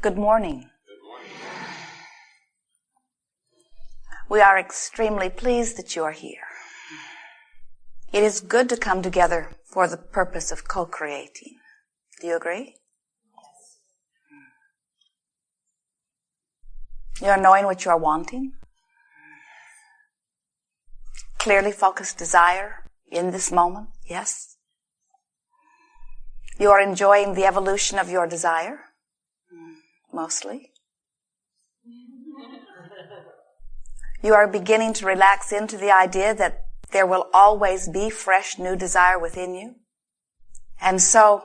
Good morning. We are extremely pleased that you are here. It is good to come together for the purpose of co-creating. Do you agree? Yes. You are knowing what you are wanting. Clearly focused desire in this moment. Yes. You are enjoying the evolution of your desire. Mostly. You are beginning to relax into the idea that there will always be fresh new desire within you. And so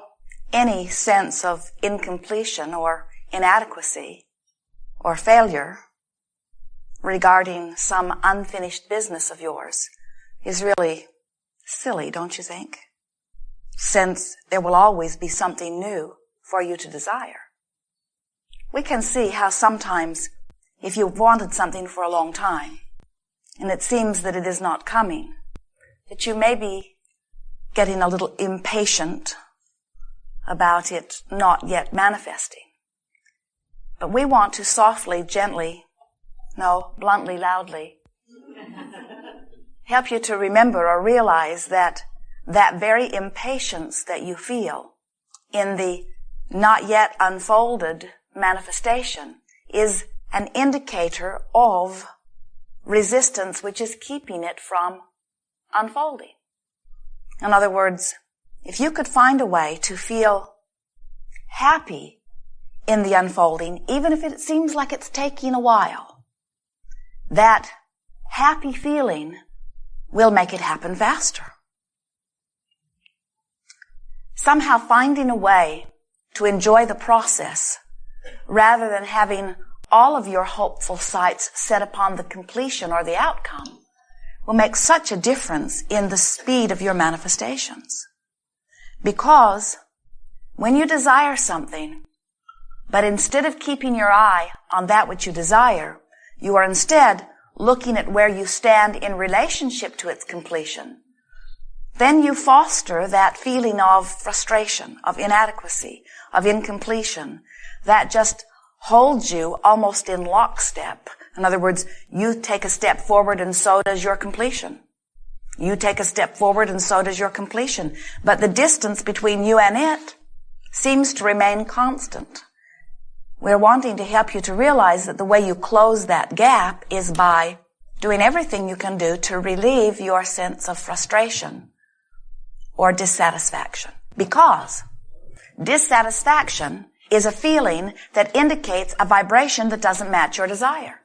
any sense of incompletion or inadequacy or failure regarding some unfinished business of yours is really silly, don't you think? Since there will always be something new for you to desire. We can see how sometimes if you've wanted something for a long time and it seems that it is not coming, that you may be getting a little impatient about it not yet manifesting. But we want to softly, gently, no, bluntly, loudly, help you to remember or realize that that very impatience that you feel in the not yet unfolded manifestation is an indicator of resistance which is keeping it from unfolding. In other words, if you could find a way to feel happy in the unfolding, even if it seems like it's taking a while, that happy feeling will make it happen faster. Somehow finding a way to enjoy the process rather than having all of your hopeful sights set upon the completion or the outcome will make such a difference in the speed of your manifestations. Because when you desire something, but instead of keeping your eye on that which you desire, you are instead looking at where you stand in relationship to its completion, then you foster that feeling of frustration, of inadequacy, of incompletion, that just holds you almost in lockstep. In other words, you take a step forward and so does your completion. You take a step forward and so does your completion. But the distance between you and it seems to remain constant. We're wanting to help you to realize that the way you close that gap is by doing everything you can do to relieve your sense of frustration or dissatisfaction. Because dissatisfaction is a feeling that indicates a vibration that doesn't match your desire.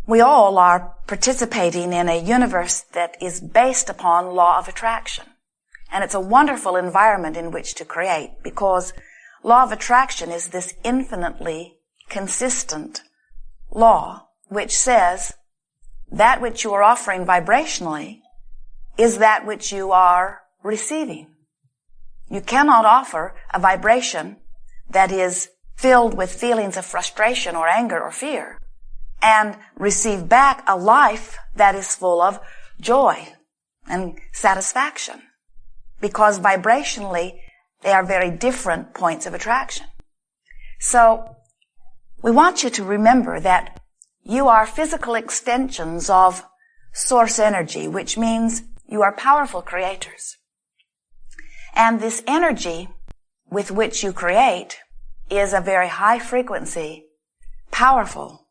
We all are participating in a universe that is based upon law of attraction. And it's a wonderful environment in which to create, because law of attraction is this infinitely consistent law which says that which you are offering vibrationally is that which you are receiving. You cannot offer a vibration that is filled with feelings of frustration or anger or fear and receive back a life that is full of joy and satisfaction, because vibrationally they are very different points of attraction. So we want you to remember that you are physical extensions of source energy, which means you are powerful creators. And this energy with which you create is a very high frequency, powerful,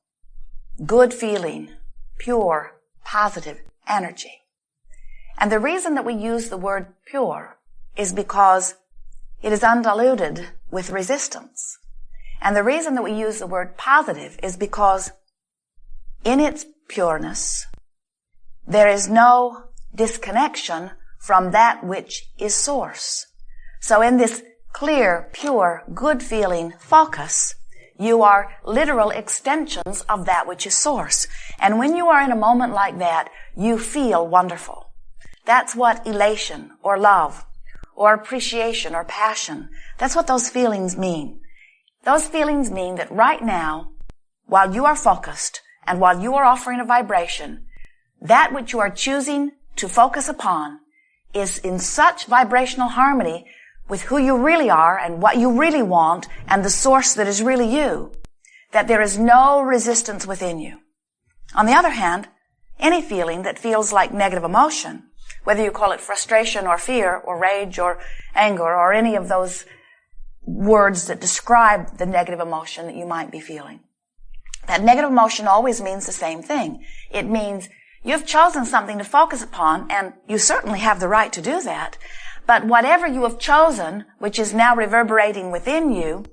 good feeling, pure, positive energy. And the reason that we use the word pure is because it is undiluted with resistance. And the reason that we use the word positive is because in its pureness, there is no disconnection from that which is source. So in this clear, pure, good feeling focus, you are literal extensions of that which is source. And when you are in a moment like that, you feel wonderful. That's what elation or love or appreciation or passion, that's what those feelings mean. Those feelings mean that right now, while you are focused and while you are offering a vibration, that which you are choosing to focus upon is in such vibrational harmony with who you really are and what you really want and the source that is really you, that there is no resistance within you. On the other hand, any feeling that feels like negative emotion, whether you call it frustration or fear or rage or anger or any of those words that describe the negative emotion that you might be feeling, that negative emotion always means the same thing. It means you've chosen something to focus upon, and you certainly have the right to do that. But whatever you have chosen, which is now reverberating within you,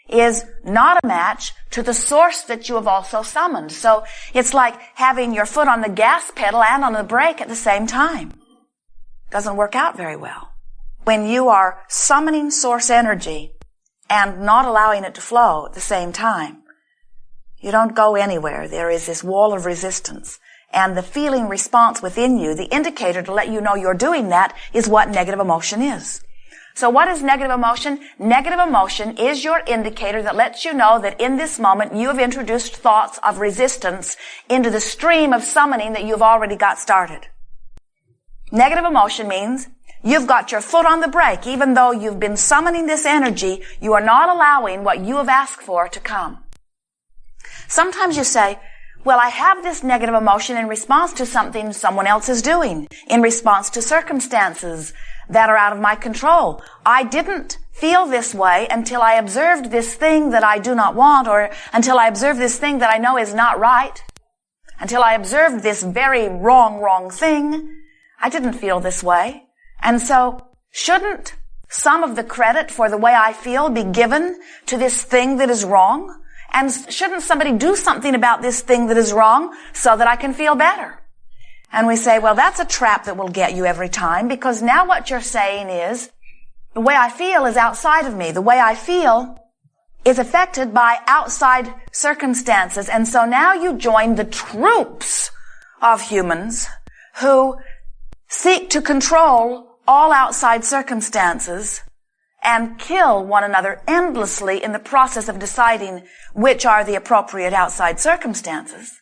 is not a match to the source that you have also summoned. So it's like having your foot on the gas pedal and on the brake at the same time. Doesn't work out very well. When you are summoning source energy and not allowing it to flow at the same time, you don't go anywhere. There is this wall of resistance. And the feeling response within you, the indicator to let you know you're doing that, is what negative emotion is. So what is negative emotion? Negative emotion is your indicator that lets you know that in this moment you have introduced thoughts of resistance into the stream of summoning that you've already got started. Negative emotion means you've got your foot on the brake. Even though you've been summoning this energy, you are not allowing what you have asked for to come. Sometimes you say, well, I have this negative emotion in response to something someone else is doing, in response to circumstances that are out of my control. I didn't feel this way until I observed this thing that I do not want, or until I observed this thing that I know is not right, until I observed this very wrong thing. I didn't feel this way. And so, shouldn't some of the credit for the way I feel be given to this thing that is wrong? And shouldn't somebody do something about this thing that is wrong so that I can feel better? And we say, well, that's a trap that will get you every time, because now what you're saying is, the way I feel is outside of me. The way I feel is affected by outside circumstances. And so now you join the troops of humans who seek to control all outside circumstances and kill one another endlessly in the process of deciding which are the appropriate outside circumstances.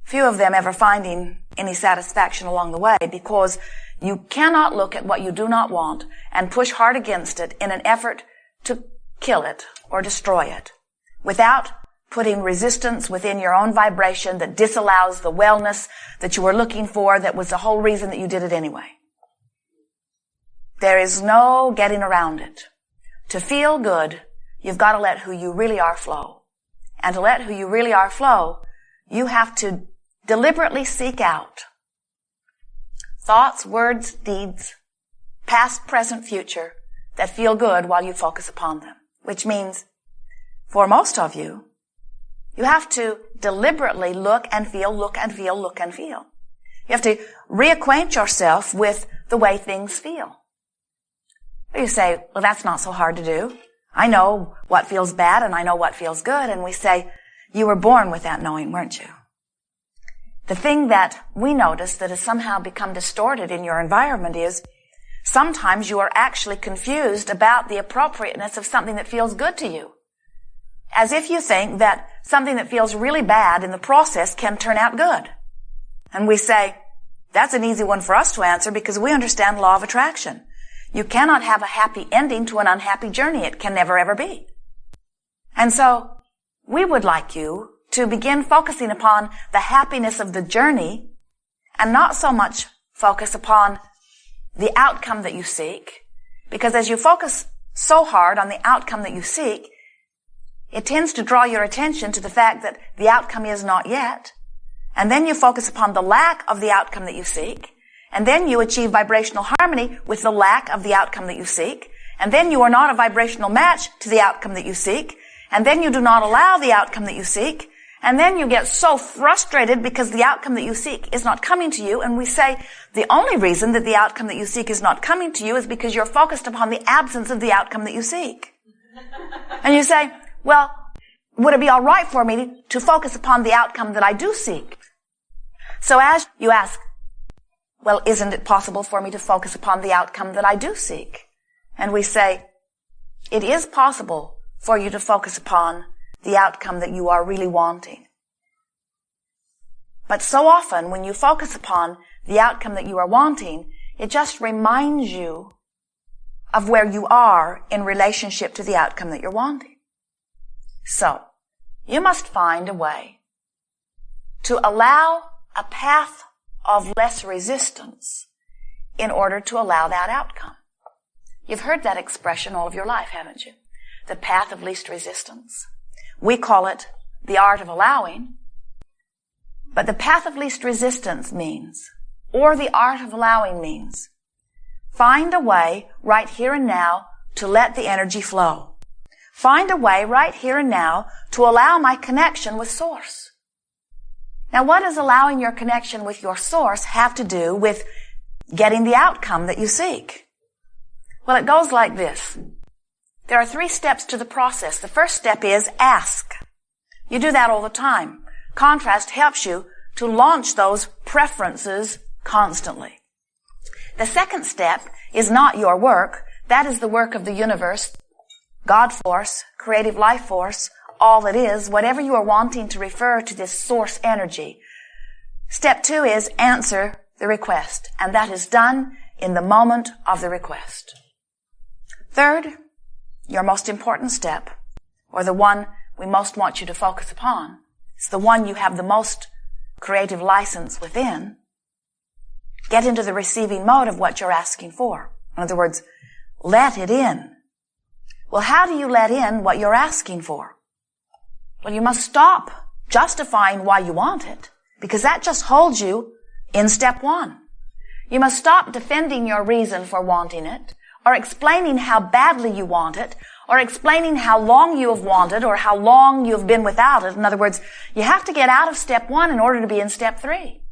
Few of them ever finding any satisfaction along the way, because you cannot look at what you do not want and push hard against it in an effort to kill it or destroy it without putting resistance within your own vibration that disallows the wellness that you were looking for, that was the whole reason that you did it anyway. There is no getting around it. To feel good, you've got to let who you really are flow. And to let who you really are flow, you have to deliberately seek out thoughts, words, deeds, past, present, future, that feel good while you focus upon them. Which means, for most of you, you have to deliberately look and feel, look and feel, look and feel. You have to reacquaint yourself with the way things feel. You say, well, that's not so hard to do. I know what feels bad and I know what feels good. And we say, you were born with that knowing, weren't you? The thing that we notice that has somehow become distorted in your environment is sometimes you are actually confused about the appropriateness of something that feels good to you. As if you think that something that feels really bad in the process can turn out good. And we say, that's an easy one for us to answer because we understand law of attraction. You cannot have a happy ending to an unhappy journey. It can never ever be. And so, we would like you to begin focusing upon the happiness of the journey and not so much focus upon the outcome that you seek. Because as you focus so hard on the outcome that you seek, it tends to draw your attention to the fact that the outcome is not yet. And then you focus upon the lack of the outcome that you seek. And then you achieve vibrational harmony with the lack of the outcome that you seek. And then you are not a vibrational match to the outcome that you seek. And then you do not allow the outcome that you seek. And then you get so frustrated because the outcome that you seek is not coming to you. And we say the only reason that the outcome that you seek is not coming to you is because you're focused upon the absence of the outcome that you seek. And you say, well, would it be all right for me to focus upon the outcome that I do seek? So as you ask, well, isn't it possible for me to focus upon the outcome that I do seek? And we say, it is possible for you to focus upon the outcome that you are really wanting. But so often, when you focus upon the outcome that you are wanting, it just reminds you of where you are in relationship to the outcome that you're wanting. So, you must find a way to allow a path of less resistance in order to allow that outcome. You've heard that expression all of your life, haven't you? The path of least resistance. We call it the art of allowing. But the path of least resistance means, or the art of allowing means, find a way right here and now to let the energy flow. Find a way right here and now to allow my connection with Source. Now, what does allowing your connection with your Source have to do with getting the outcome that you seek? Well, it goes like this. There are 3 steps to the process. The first step is ask. You do that all the time. Contrast helps you to launch those preferences constantly. The second step is not your work. That is the work of the universe, God force, creative life force, all that is, whatever you are wanting to refer to this source energy. Step 2 is answer the request, and that is done in the moment of the request. Third, your most important step, or the one we most want you to focus upon, it's the one you have the most creative license within. Get into the receiving mode of what you're asking for. In other words, let it in. Well, how do you let in what you're asking for? Well, you must stop justifying why you want it, because that just holds you in step 1. You must stop defending your reason for wanting it, or explaining how badly you want it, or explaining how long you have wanted, or how long you've been without it. In other words, you have to get out of step 1 in order to be in step 3.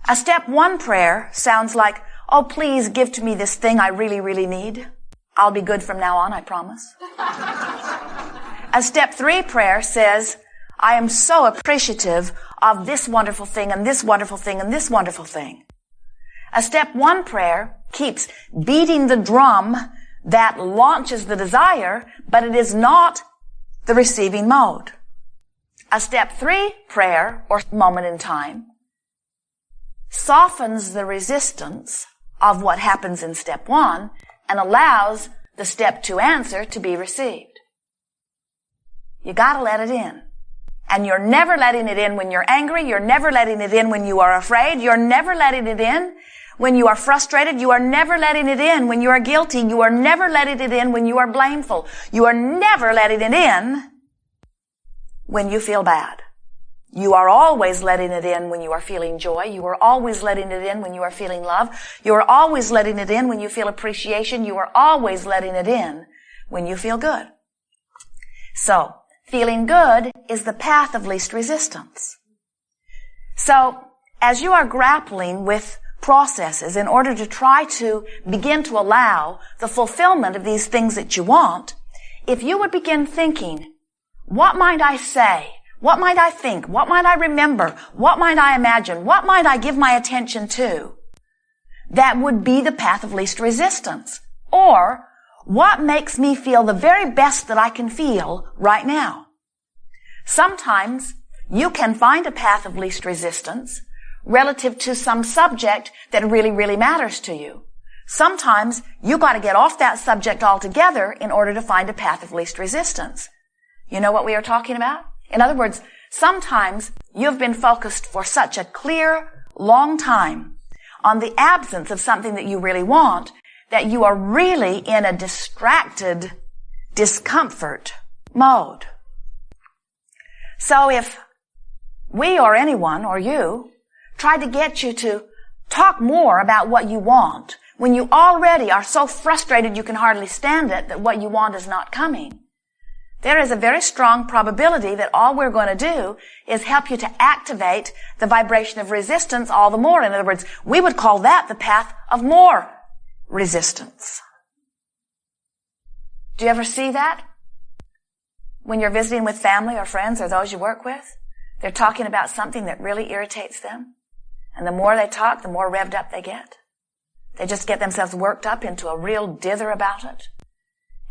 A step 1 prayer sounds like, oh, please give to me this thing I really, really need. I'll be good from now on, I promise. A step 3 prayer says, I am so appreciative of this wonderful thing and this wonderful thing and this wonderful thing. A step 1 prayer keeps beating the drum that launches the desire, but it is not the receiving mode. A step 3 prayer, or moment in time, softens the resistance of what happens in step 1 and allows the step 2 answer to be received. You gotta let it in. And you're never letting it in when you're angry. You're never letting it in when you are afraid. You're never letting it in when you are frustrated. You are never letting it in when you are guilty. You are never letting it in when you are blameful. You are never letting it in when you feel bad. You are always letting it in when you are feeling joy. You are always letting it in when you are feeling love. You are always letting it in when you feel appreciation. You are always letting it in when you feel good. So, feeling good is the path of least resistance. So, as you are grappling with processes in order to try to begin to allow the fulfillment of these things that you want, if you would begin thinking, what might I say? What might I think? What might I remember? What might I imagine? What might I give my attention to? That would be the path of least resistance. Or, what makes me feel the very best that I can feel right now? Sometimes you can find a path of least resistance relative to some subject that really, really matters to you. Sometimes you got to get off that subject altogether in order to find a path of least resistance. You know what we are talking about? In other words, sometimes you've been focused for such a clear, long time on the absence of something that you really want that you are really in a distracted discomfort mode. So if we or anyone or you try to get you to talk more about what you want when you already are so frustrated you can hardly stand it that what you want is not coming, there is a very strong probability that all we're going to do is help you to activate the vibration of resistance all the more. In other words, we would call that the path of more resistance. Do you ever see that? When you're visiting with family or friends or those you work with, they're talking about something that really irritates them. And the more they talk, the more revved up they get. They just get themselves worked up into a real dither about it.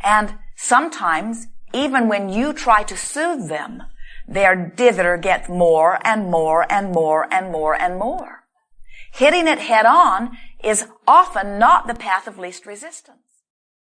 And sometimes, even when you try to soothe them, their dither gets more and more and more and more and more. Hitting it head on is often not the path of least resistance.